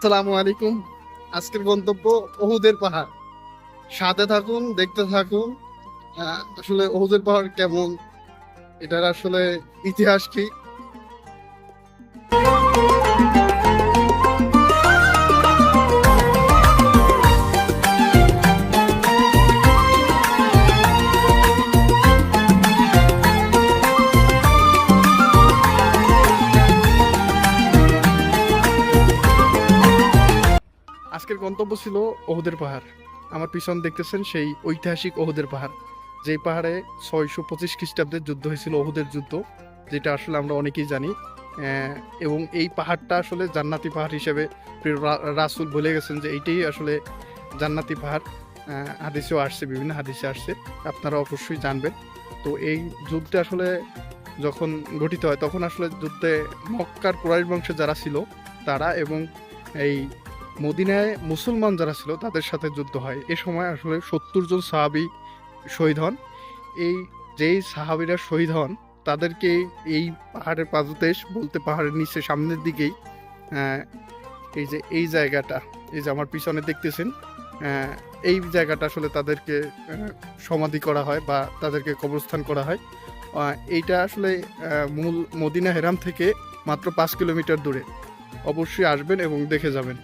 আসসালামু আলাইকুম। আজকের গন্তব্য ওহুদের পাহাড়। সাথে থাকুন, দেখতে থাকুন। আসলে ওহুদের পাহাড় কেমন, এটার আসলে ইতিহাস কি। আজকের গন্তব্য ছিল ওহুদের পাহাড়। আমার পিছন দেখতেছেন সেই ঐতিহাসিক ওহুদের পাহাড়, যেই পাহাড়ে 625 খ্রিস্টাব্দে যুদ্ধ হয়েছিল, ওহুদের যুদ্ধ, যেটা আসলে আমরা অনেকেই জানি। এবং এই পাহাড়টা আসলে জান্নাতি পাহাড় হিসেবে প্রিয় রাসূল বলে গেছেন যে এইটাই আসলে জান্নাতি পাহাড়। হাদিসেও আসছে, বিভিন্ন হাদিসে আসছে, আপনারা অবশ্যই জানবেন। তো এই যুদ্ধে আসলে যখন গঠিত হয় তখন আসলে যুদ্ধে মক্কার কুরাইশ বংশে যারা ছিল তারা এবং এই মদিনায় মুসলমান যারা ছিল তাদের সাথে যুদ্ধ হয়। এ সময় আসলে 70 জন সাহাবী শহীদ হন। এই যেই সাহাবীরা শহীদ হন তাদেরকে এই পাহাড়ের পাদদেশ বলতে পাহাড়ের নিচে সামনের দিকেই আহ, এই যে এই জায়গাটা, এই যে আমার পিছনে দেখতেছেন, আহ, এই জায়গাটা আসলে তাদেরকে সমাধি করা হয় বা তাদেরকে কবরস্থান করা হয়। এইটা আসলে মূল মদিনা হেরাম থেকে মাত্র 5 কিলোমিটার দূরে। অবশ্যই আসবেন এবং দেখে যাবেন।